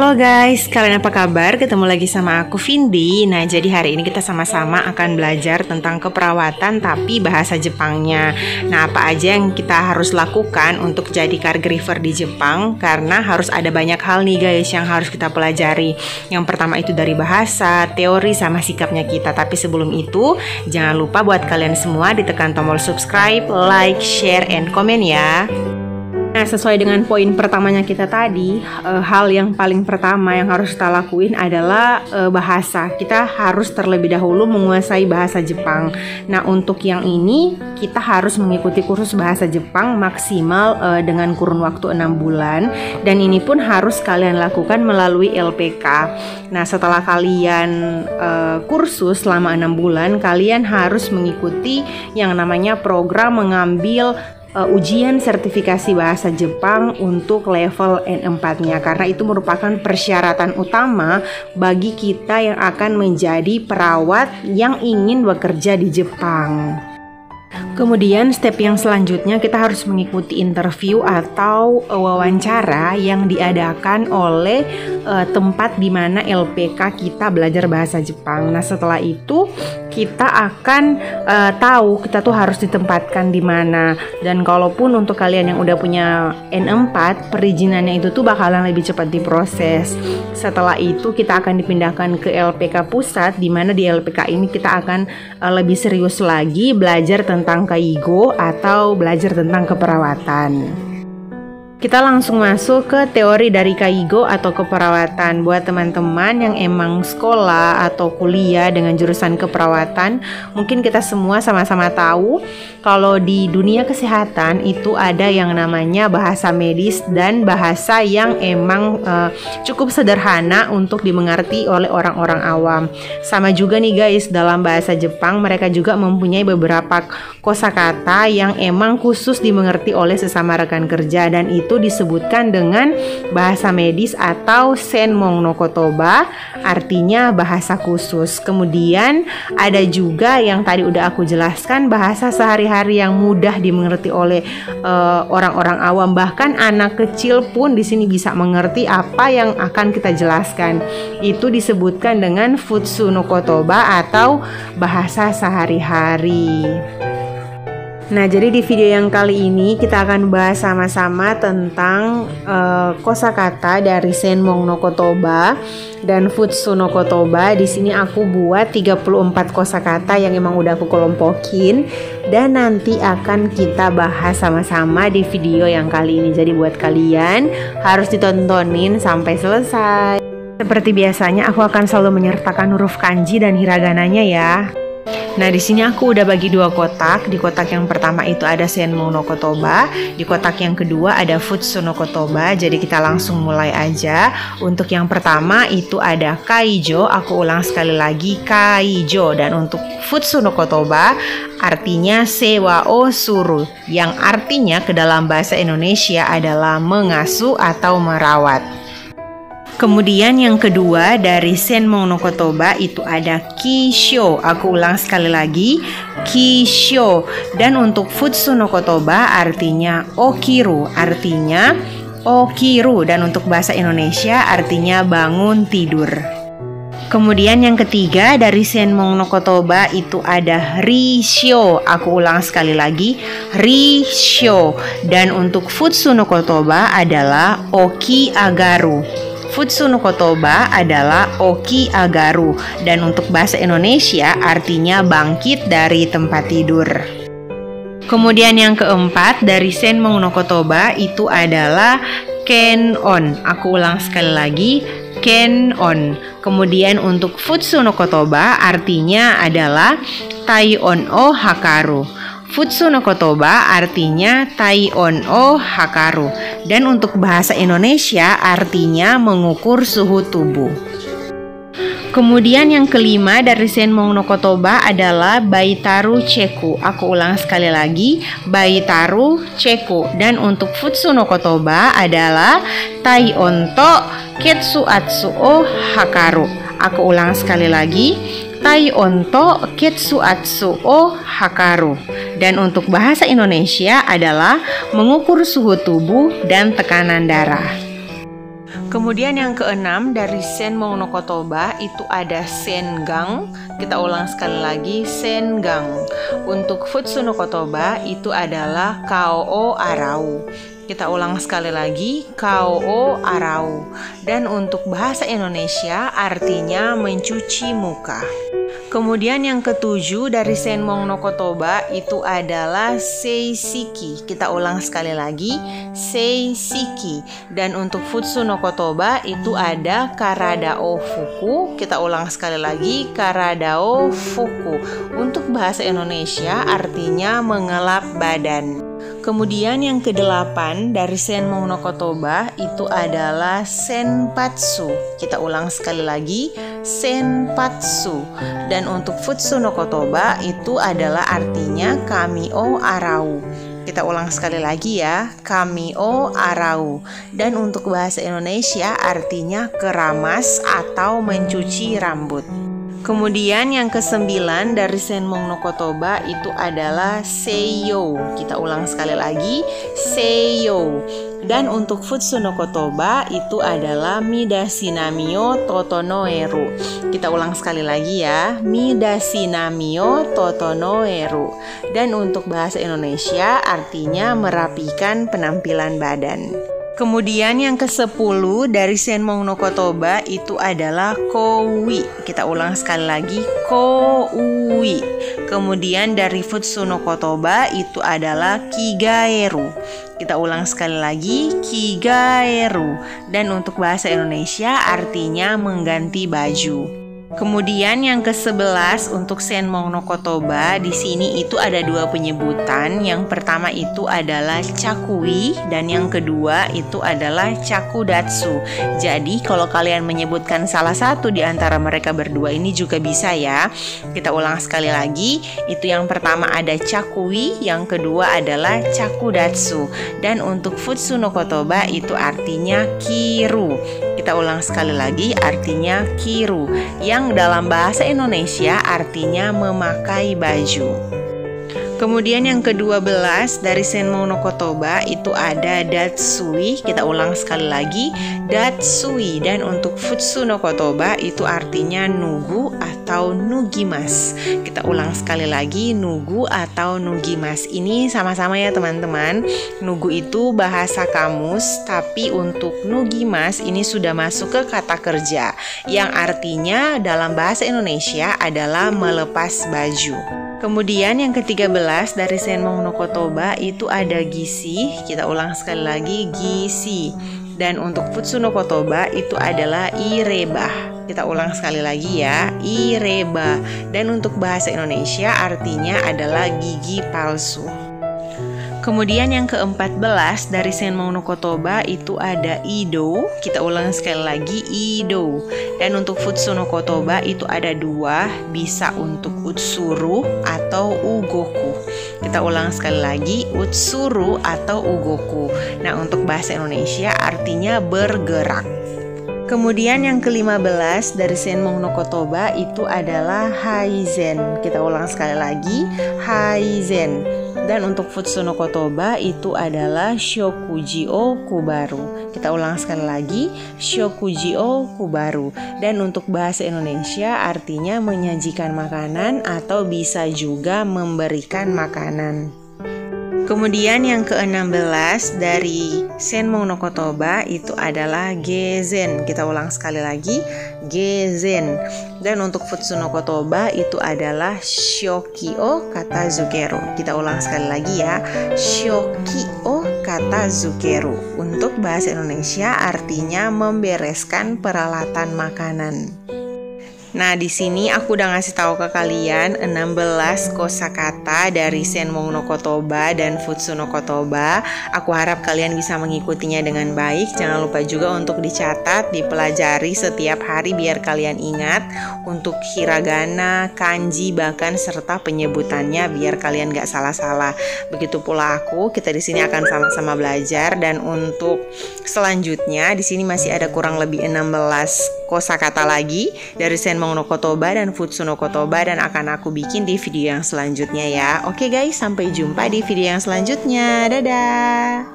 Halo guys, kalian apa kabar? Ketemu lagi sama aku Vindi. Nah, jadi hari ini kita sama-sama akan belajar tentang keperawatan tapi bahasa Jepangnya. Nah, apa aja yang kita harus lakukan untuk jadi caregiver di Jepang? Karena harus ada banyak hal nih guys yang harus kita pelajari. Yang pertama itu dari bahasa, teori, sama sikapnya kita. Tapi sebelum itu, jangan lupa buat kalian semua ditekan tombol subscribe, like, share, and comment ya. Nah, sesuai dengan poin pertamanya kita tadi, hal yang paling pertama yang harus kita lakuin adalah bahasa. Kita harus terlebih dahulu menguasai bahasa Jepang. Nah, untuk yang ini kita harus mengikuti kursus bahasa Jepang maksimal dengan kurun waktu 6 bulan. Dan ini pun harus kalian lakukan melalui LPK. Nah, setelah kalian kursus selama 6 bulan, kalian harus mengikuti yang namanya program mengambil ujian sertifikasi bahasa Jepang untuk level N4-nya, karena itu merupakan persyaratan utama bagi kita yang akan menjadi perawat yang ingin bekerja di Jepang. Kemudian step yang selanjutnya kita harus mengikuti interview atau wawancara yang diadakan oleh tempat di mana LPK kita belajar bahasa Jepang. Nah, setelah itu kita akan tahu kita tuh harus ditempatkan di mana. Dan kalaupun untuk kalian yang udah punya N4, perizinannya itu tuh bakalan lebih cepat diproses. Setelah itu kita akan dipindahkan ke LPK pusat, di mana di LPK ini kita akan lebih serius lagi belajar tentang Kaigo atau belajar tentang keperawatan. Kita langsung masuk ke teori dari Kaigo atau keperawatan. Buat teman-teman yang emang sekolah atau kuliah dengan jurusan keperawatan, mungkin kita semua sama-sama tahu kalau di dunia kesehatan itu ada yang namanya bahasa medis dan bahasa yang emang cukup sederhana untuk dimengerti oleh orang-orang awam. Sama juga nih guys, dalam bahasa Jepang mereka juga mempunyai beberapa kosakata yang emang khusus dimengerti oleh sesama rekan kerja, dan itu disebutkan dengan bahasa medis atau senmon no kotoba, artinya bahasa khusus. Kemudian ada juga yang tadi udah aku jelaskan, bahasa sehari-hari yang mudah dimengerti oleh orang-orang awam, bahkan anak kecil pun di sini bisa mengerti apa yang akan kita jelaskan. Itu disebutkan dengan futsu no kotoba atau bahasa sehari-hari. Nah, jadi di video yang kali ini kita akan bahas sama-sama tentang kosakata dari senmon no kotoba dan futsu no kotoba. Di sini aku buat 34 kosakata yang emang udah aku kelompokin, dan nanti akan kita bahas sama-sama di video yang kali ini. Jadi buat kalian harus ditontonin sampai selesai. Seperti biasanya aku akan selalu menyertakan huruf kanji dan hiragananya ya. Nah, di sini aku udah bagi dua kotak. Di kotak yang pertama itu ada senmon no kotoba, di kotak yang kedua ada futsu no kotoba. Jadi kita langsung mulai aja. Untuk yang pertama itu ada kaijo, aku ulang sekali lagi, kaijo. Dan untuk futsu no kotoba artinya sewa o suru, yang artinya ke dalam bahasa Indonesia adalah mengasuh atau merawat. Kemudian yang kedua dari senmon no kotoba itu ada kisho. Aku ulang sekali lagi, kisho. Dan untuk futsu no kotoba artinya okiru, artinya okiru. Dan untuk bahasa Indonesia artinya bangun tidur. Kemudian yang ketiga dari senmon no kotoba itu ada rishyo. Aku ulang sekali lagi, rishyo. Dan untuk futsu no kotoba adalah oki agaru. Futsu no kotoba adalah oki agaru, dan untuk bahasa Indonesia artinya bangkit dari tempat tidur. Kemudian yang keempat dari senmon no kotoba itu adalah ken-on. Aku ulang sekali lagi, ken-on. Kemudian untuk futsu no kotoba artinya adalah tai-on o hakaru. Futsu no kotoba artinya tai-on o hakaru. Dan untuk bahasa Indonesia artinya mengukur suhu tubuh. Kemudian yang kelima dari senmon no kotoba adalah baitaru cheku. Aku ulang sekali lagi, baitaru cheku. Dan untuk futsu no kotoba adalah tai-on to ketsuatsu o hakaru. Aku ulang sekali lagi, tai-on to ketsuatsu o hakaru. Dan untuk bahasa Indonesia adalah mengukur suhu tubuh dan tekanan darah. Kemudian yang keenam dari Senmong no Kotoba itu ada Sengang. Kita ulang sekali lagi, Sengang. Untuk Futsu no Kotoba itu adalah Kao o Arau. Kita ulang sekali lagi, Kao o Arau. Dan untuk bahasa Indonesia artinya mencuci muka. Kemudian yang ketujuh dari Senmong no Kotoba itu adalah Seisiki. Kita ulang sekali lagi, Seisiki. Dan untuk Futsu no Kotoba itu ada Karadao Fuku. Kita ulang sekali lagi, Karadao Fuku. Untuk bahasa Indonesia artinya mengelap badan. Kemudian yang kedelapan dari Senmong no Kotoba itu adalah Senpatsu. Kita ulang sekali lagi, Senpatsu. Dan untuk Futsu no Kotoba itu adalah artinya Kami o Arau. Kita ulang sekali lagi ya, Kami o Arau. Dan untuk bahasa Indonesia artinya keramas atau mencuci rambut. Kemudian yang kesembilan dari Senmong no Kotoba itu adalah Seiyo. Kita ulang sekali lagi, Seiyo. Dan untuk Futsu no Kotoba itu adalah Midashinamio Totonoeru. Kita ulang sekali lagi ya, Midashinamio Totonoeru. Dan untuk bahasa Indonesia artinya merapikan penampilan badan. Kemudian yang ke-10 dari Senmong no Kotoba itu adalah Koui. Kita ulang sekali lagi, Koui. Kemudian dari Futsu no Kotoba itu adalah Kigaeru. Kita ulang sekali lagi, Kigaeru. Dan untuk bahasa Indonesia artinya mengganti baju. Kemudian yang ke-11 untuk Senmong no Kotoba di sini itu ada dua penyebutan. Yang pertama itu adalah Cakui dan yang kedua itu adalah Cakudatsu. Jadi kalau kalian menyebutkan salah satu di antara mereka berdua ini juga bisa ya. Kita ulang sekali lagi. Itu yang pertama ada Cakui, yang kedua adalah Cakudatsu. Dan untuk Futsu no Kotoba itu artinya Kiru. Kita ulang sekali lagi, artinya Kiru, yang dalam bahasa Indonesia artinya memakai baju. Kemudian yang ke-12 dari Senmong no Kotoba itu ada Datsui. Kita ulang sekali lagi, Datsui. Dan untuk Futsu no Kotoba itu artinya nugu atau nugimas. Kita ulang sekali lagi, nugu atau nugimas. Ini sama-sama ya teman-teman. Nugu itu bahasa kamus, tapi untuk nugimas ini sudah masuk ke kata kerja yang artinya dalam bahasa Indonesia adalah melepas baju. Kemudian yang ke-13 dari Senmong no Kotoba itu ada Gishi. Kita ulang sekali lagi, Gishi. Dan untuk Futsu no Kotoba itu adalah Ireba. Kita ulang sekali lagi ya, Ireba. Dan untuk bahasa Indonesia artinya adalah gigi palsu. Kemudian yang ke-14 dari Senmong no Kotoba itu ada Ido. Kita ulang sekali lagi, Ido. Dan untuk Futsu no Kotoba itu ada dua, bisa untuk Utsuru atau Ugoku. Kita ulang sekali lagi, Utsuru atau Ugoku. Nah untuk bahasa Indonesia artinya bergerak. Kemudian yang ke-15 dari Senmong no Kotoba itu adalah Haizen. Kita ulang sekali lagi, Haizen. Dan untuk Futsu no Kotoba itu adalah Shokuji o Kubaru. Kita ulang sekali lagi, Shokuji o Kubaru. Dan untuk bahasa Indonesia artinya menyajikan makanan atau bisa juga memberikan makanan. Kemudian yang ke-16 dari Senmong no Kotoba itu adalah Gezen. Kita ulang sekali lagi, Gezen. Dan untuk Futsu no Kotoba itu adalah Shoki o Katazukeru. Kita ulang sekali lagi ya, Shoki o Katazukeru. Untuk bahasa Indonesia artinya membereskan peralatan makanan. Nah, di sini aku udah ngasih tahu ke kalian 16 kosakata dari Senmong no Kotoba dan Futsu no Kotoba. Aku harap kalian bisa mengikutinya dengan baik. Jangan lupa juga untuk dicatat, dipelajari setiap hari biar kalian ingat untuk hiragana, kanji, bahkan serta penyebutannya biar kalian gak salah-salah. Begitu pula aku, kita di sini akan sama-sama belajar dan untuk selanjutnya di sini masih ada kurang lebih 16 kosakata lagi dari Senmong no Kotoba dan Futsu no Kotoba dan akan aku bikin di video yang selanjutnya ya. Oke guys, sampai jumpa di video yang selanjutnya. Dadah.